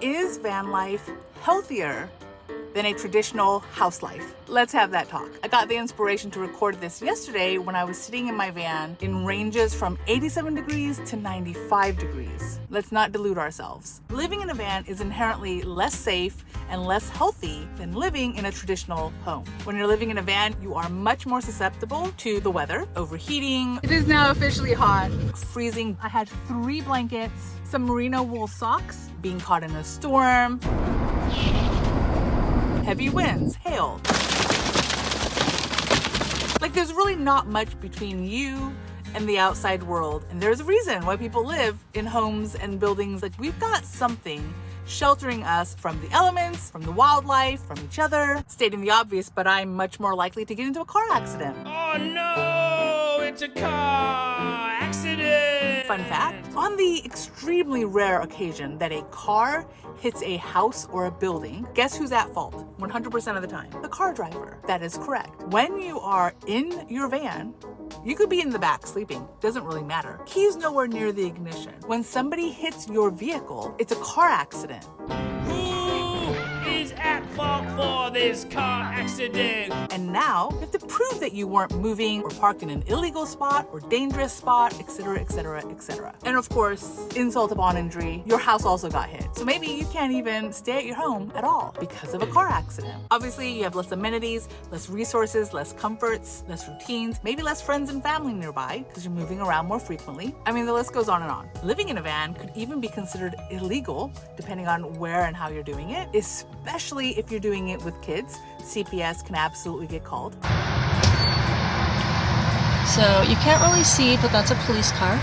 Is van life healthier than a traditional house life? Let's have that talk. I got the inspiration to record this yesterday when I was sitting in my van in ranges from 87 degrees to 95 degrees. Let's not delude ourselves. Living in a van is inherently less safe and less healthy than living in a traditional home. When you're living in a van, you are much more susceptible to the weather, overheating. It is now officially hot, freezing. I had 3 blankets, some merino wool socks, being caught in a storm, heavy winds, hail. Like, there's really not much between you and the outside world. And there's a reason why people live in homes and buildings. Like, we've got something sheltering us from the elements, from the wildlife, from each other. Stating the obvious, but I'm much more likely to get into a car accident. Oh no, it's a car accident. Fun fact, on the extremely rare occasion that a car hits a house or a building, guess who's at fault? 100% of the time, the car driver. That is correct. When you are in your van, you could be in the back sleeping, doesn't really matter. Keys nowhere near the ignition. When somebody hits your vehicle, it's a car accident. Who is at fault for this car accident? And now you have to prove that you weren't moving or parked in an illegal spot or dangerous spot, etc., etc., etc. And of course, insult upon injury, your house also got hit. So maybe you can't even stay at your home at all because of a car accident. Obviously, you have less amenities, less resources, less comforts, less routines, maybe less friends and family nearby because you're moving around more frequently. I mean, the list goes on and on. Living in a van could even be considered illegal depending on where and how you're doing it, especially if you're doing it with kids. CPS can absolutely get called. So you can't really see, but that's a police car.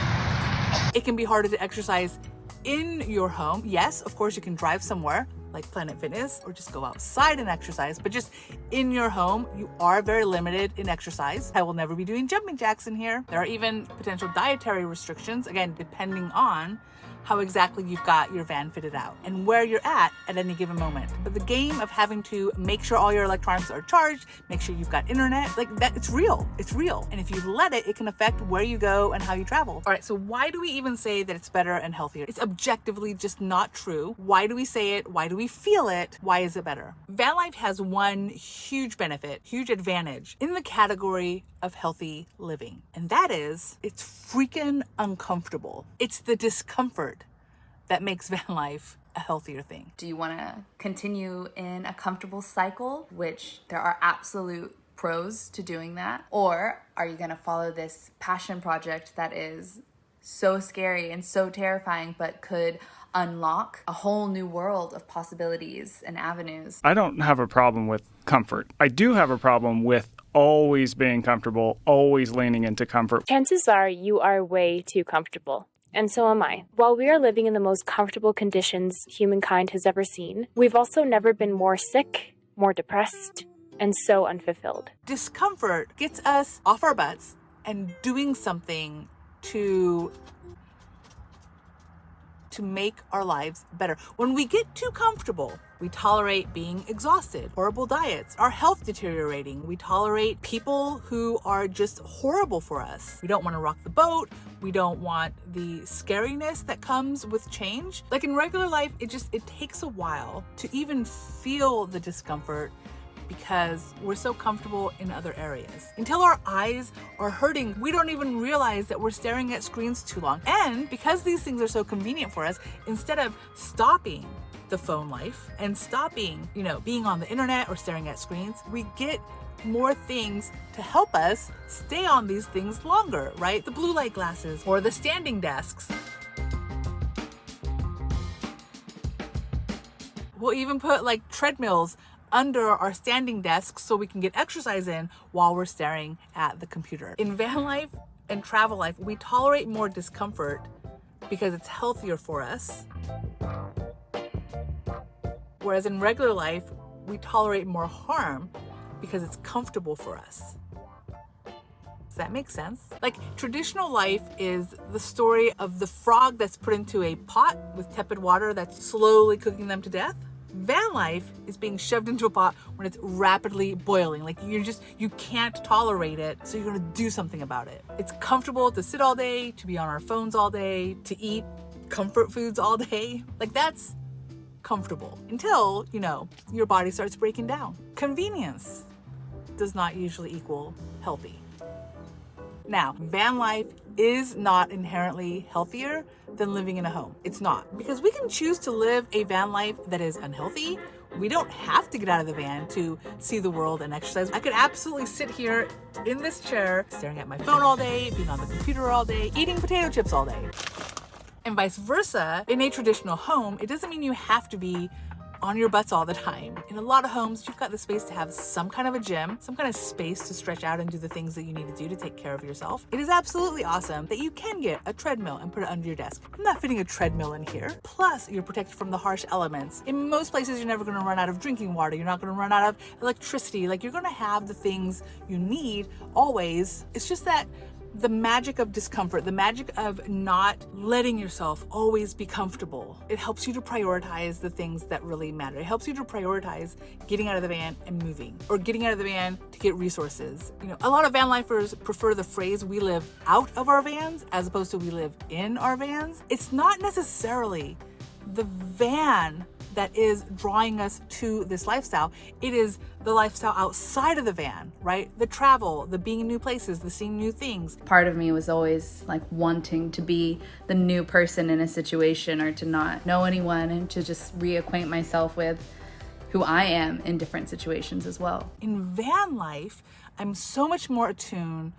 It can be harder to exercise in your home. Yes, of course, you can drive somewhere like Planet Fitness or just go outside and exercise, but just in your home, you are very limited in exercise. I will never be doing jumping jacks in here. There are even potential dietary restrictions, again, depending on how exactly you've got your van fitted out and where you're at any given moment. But the game of having to make sure all your electronics are charged, make sure you've got internet, like that, it's real. It's real. And if you let it, it can affect where you go and how you travel. All right, so why do we even say that it's better and healthier? It's objectively just not true. Why do we say it? Why do we feel it? Why is it better? Van life has one huge benefit, huge advantage in the category of healthy living. And that is, it's freaking uncomfortable. It's the discomfort that makes van life a healthier thing. Do you want to continue in a comfortable cycle, which there are absolute pros to doing that? Or are you going to follow this passion project that is so scary and so terrifying, but could unlock a whole new world of possibilities and avenues? I don't have a problem with comfort. I do have a problem with always being comfortable, always leaning into comfort. Chances are you are way too comfortable. And so am I. While we are living in the most comfortable conditions humankind has ever seen, we've also never been more sick, more depressed, and so unfulfilled. Discomfort gets us off our butts and doing something to make our lives better. When we get too comfortable, we tolerate being exhausted, horrible diets, our health deteriorating. We tolerate people who are just horrible for us. We don't want to rock the boat. We don't want the scariness that comes with change. Like in regular life, it takes a while to even feel the discomfort because we're so comfortable in other areas. Until our eyes are hurting, we don't even realize that we're staring at screens too long. And because these things are so convenient for us, instead of stopping the phone life and stopping, being on the internet or staring at screens, we get more things to help us stay on these things longer, right? The blue light glasses or the standing desks. We'll even put like treadmills under our standing desks so we can get exercise in while we're staring at the computer. In van life and travel life, we tolerate more discomfort because it's healthier for us. Whereas in regular life, we tolerate more harm because it's comfortable for us. Does that make sense? Like, traditional life is the story of the frog that's put into a pot with tepid water that's slowly cooking them to death. Van life is being shoved into a pot when it's rapidly boiling. Like, you can't tolerate it, so you're gonna do something about it. It's comfortable to sit all day, to be on our phones all day, to eat comfort foods all day. Like, that's comfortable until, your body starts breaking down. Convenience does not usually equal healthy. Now, van life is not inherently healthier than living in a home. It's not. Because we can choose to live a van life that is unhealthy. We don't have to get out of the van to see the world and exercise. I could absolutely sit here in this chair, staring at my phone all day, being on the computer all day, eating potato chips all day. And vice versa, in a traditional home, it doesn't mean you have to be on your butts all the time. In a lot of homes, you've got the space to have some kind of a gym, some kind of space to stretch out and do the things that you need to do to take care of yourself. It is absolutely awesome that you can get a treadmill and put it under your desk. I'm not fitting a treadmill in here. Plus, you're protected from the harsh elements. In most places, you're never gonna run out of drinking water. You're not gonna run out of electricity. Like, you're gonna have the things you need always. It's just that the magic of discomfort, the magic of not letting yourself always be comfortable, it helps you to prioritize the things that really matter. It helps you to prioritize getting out of the van and moving, or getting out of the van to get resources. A lot of van lifers prefer the phrase, we live out of our vans, as opposed to we live in our vans. It's not necessarily the van that is drawing us to this lifestyle. It is the lifestyle outside of the van, right? The travel, the being in new places, the seeing new things. Part of me was always like wanting to be the new person in a situation, or to not know anyone and to just reacquaint myself with who I am in different situations as well. In van life, I'm so much more attuned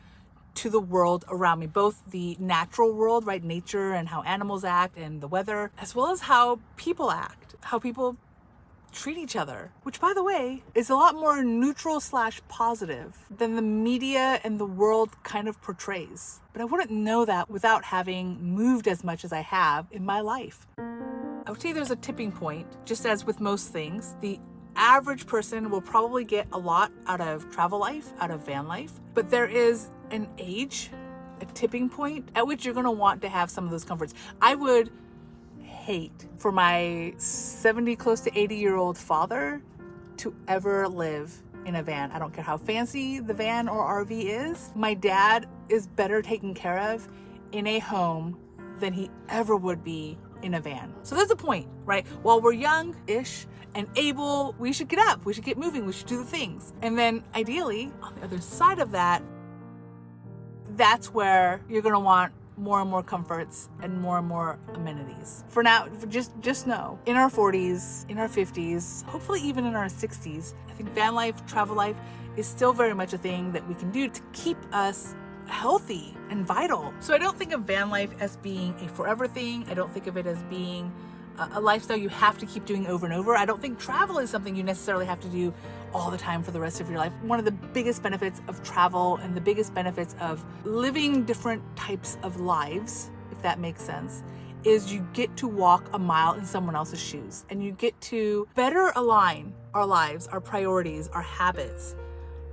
to the world around me, both the natural world, right? Nature and how animals act and the weather, as well as how people act, how people treat each other, which, by the way, is a lot more neutral / positive than the media and the world kind of portrays. But I wouldn't know that without having moved as much as I have in my life. I would say there's a tipping point, just as with most things. The average person will probably get a lot out of travel life, out of van life, but there is an age, a tipping point at which you're going to want to have some of those comforts. I would hate for my 70, close to 80-year-old father to ever live in a van. I don't care how fancy the van or RV is. My dad is better taken care of in a home than he ever would be in a van. So there's a point, right? While we're young-ish and able, we should get up, we should get moving, we should do the things. And then ideally, on the other side of that, that's where you're gonna want more and more comforts and more amenities. For now, just know, in our 40s, in our 50s, hopefully even in our 60s, I think van life, travel life is still very much a thing that we can do to keep us healthy and vital. So I don't think of van life as being a forever thing. I don't think of it as being a lifestyle you have to keep doing over and over. I don't think travel is something you necessarily have to do all the time for the rest of your life. One of the biggest benefits of travel and the biggest benefits of living different types of lives, if that makes sense, is you get to walk a mile in someone else's shoes, and you get to better align our lives, our priorities, our habits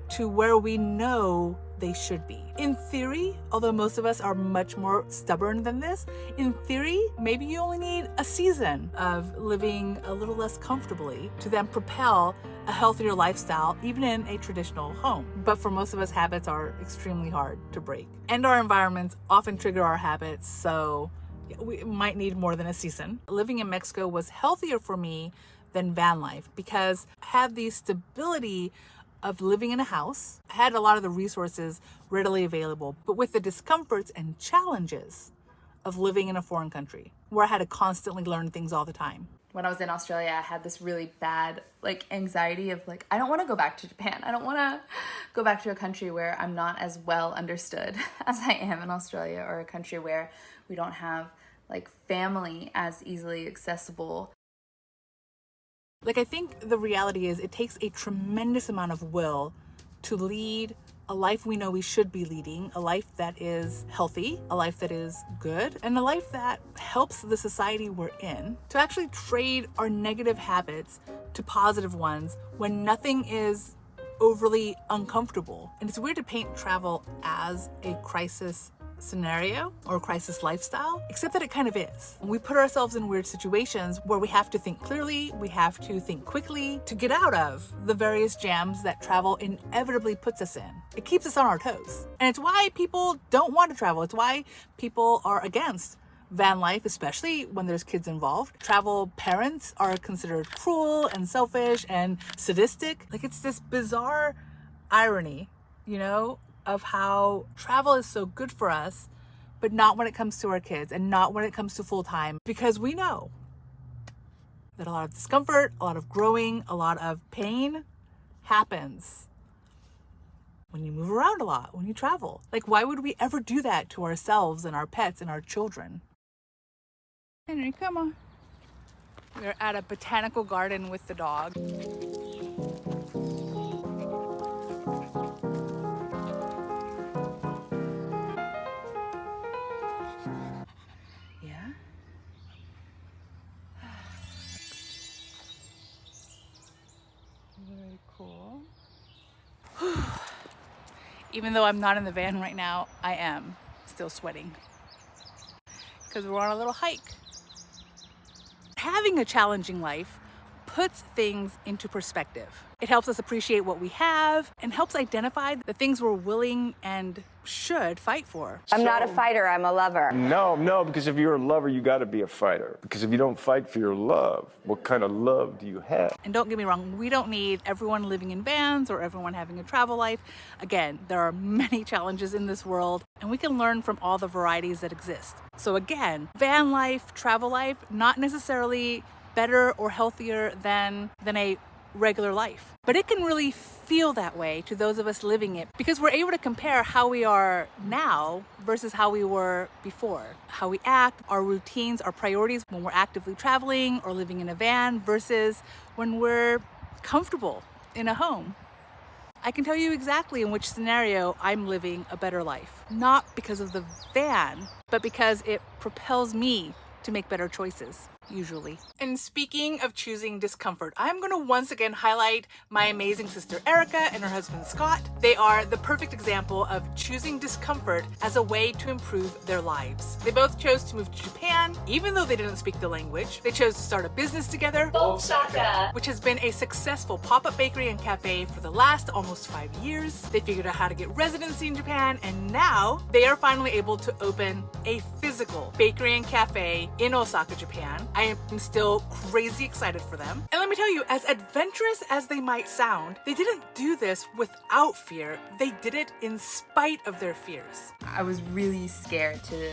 to where we know they should be. In theory, although most of us are much more stubborn than this, in theory, maybe you only need a season of living a little less comfortably to then propel a healthier lifestyle, even in a traditional home. But for most of us, habits are extremely hard to break. And our environments often trigger our habits, so we might need more than a season. Living in Mexico was healthier for me than van life because I had the stability of living in a house. I had a lot of the resources readily available, but with the discomforts and challenges of living in a foreign country where I had to constantly learn things all the time. When I was in Australia, I had this really bad anxiety of I don't want to go back to Japan. I don't want to go back to a country where I'm not as well understood as I am in Australia, or a country where we don't have family as easily accessible. I think the reality is it takes a tremendous amount of will to lead a life we know we should be leading, a life that is healthy, a life that is good, and a life that helps the society we're in, to actually trade our negative habits to positive ones when nothing is overly uncomfortable. And it's weird to paint travel as a crisis scenario or a crisis lifestyle, except that it kind of is. We put ourselves in weird situations where we have to think clearly, we have to think quickly to get out of the various jams that travel inevitably puts us in. It keeps us on our toes. And it's why people don't want to travel. It's why people are against van life, especially when there's kids involved. Travel parents are considered cruel and selfish and sadistic. Like, it's this bizarre irony, you know, of how travel is so good for us, but not when it comes to our kids and not when it comes to full time, because we know that a lot of discomfort, a lot of growing, a lot of pain happens when you move around a lot, when you travel. Like, why would we ever do that to ourselves and our pets and our children? Henry, come on. We're at a botanical garden with the dog. Yeah? Very cool. Even though I'm not in the van right now, I am still sweating because we're on a little hike. Having a challenging life puts things into perspective. It helps us appreciate what we have and helps identify the things we're willing and should fight for. I'm not a fighter, I'm a lover. No, because if you're a lover, you gotta be a fighter. Because if you don't fight for your love, what kind of love do you have? And don't get me wrong, we don't need everyone living in vans or everyone having a travel life. Again, there are many challenges in this world, and we can learn from all the varieties that exist. So again, van life, travel life, not necessarily better or healthier than a regular life. But it can really feel that way to those of us living it because we're able to compare how we are now versus how we were before. How we act, our routines, our priorities when we're actively traveling or living in a van versus when we're comfortable in a home. I can tell you exactly in which scenario I'm living a better life. Not because of the van, but because it propels me to make better choices, usually. And speaking of choosing discomfort, I'm going to once again highlight my amazing sister Erika and her husband Scott. They are the perfect example of choosing discomfort as a way to improve their lives. They both chose to move to Japan, even though they didn't speak the language. They chose to start a business together, Osaka, which has been a successful pop-up bakery and cafe for the last almost 5 years. They figured out how to get residency in Japan, and now they are finally able to open a physical bakery and cafe in Osaka, Japan. I am still crazy excited for them. And let me tell you, as adventurous as they might sound, they didn't do this without fear. They did it in spite of their fears. I was really scared to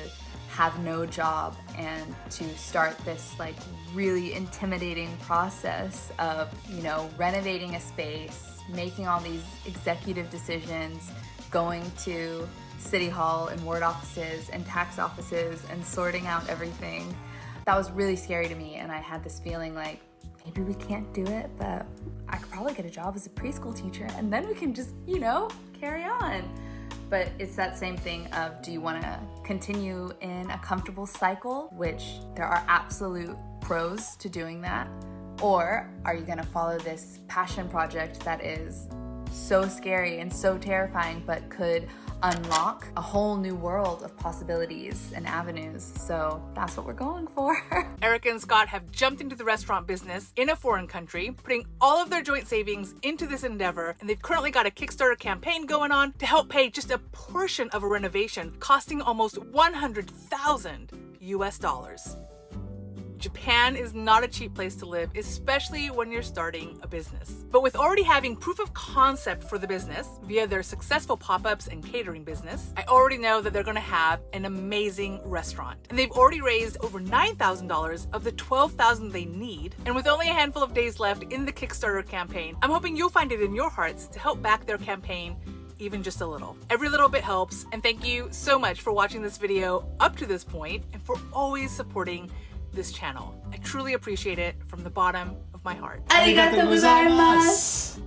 have no job and to start this like really intimidating process of, you know, renovating a space, making all these executive decisions, going to City Hall and ward offices and tax offices and sorting out everything. That was really scary to me, and I had this feeling like maybe we can't do it, but I could probably get a job as a preschool teacher and then we can just, you know, carry on. But it's that same thing of, do you want to continue in a comfortable cycle, which there are absolute pros to doing that, or are you going to follow this passion project that is so scary and so terrifying but could unlock a whole new world of possibilities and avenues? So that's what we're going for. Erika and Scott have jumped into the restaurant business in a foreign country, putting all of their joint savings into this endeavor, and they've currently got a Kickstarter campaign going on to help pay just a portion of a renovation costing almost $100,000 US. Japan is not a cheap place to live, especially when you're starting a business. But with already having proof of concept for the business via their successful pop-ups and catering business, I already know that they're gonna have an amazing restaurant. And they've already raised over $9,000 of the $12,000 they need. And with only a handful of days left in the Kickstarter campaign, I'm hoping you'll find it in your hearts to help back their campaign even just a little. Every little bit helps, and thank you so much for watching this video up to this point and for always supporting this channel. I truly appreciate it from the bottom of my heart. Arigatou gozaimasu!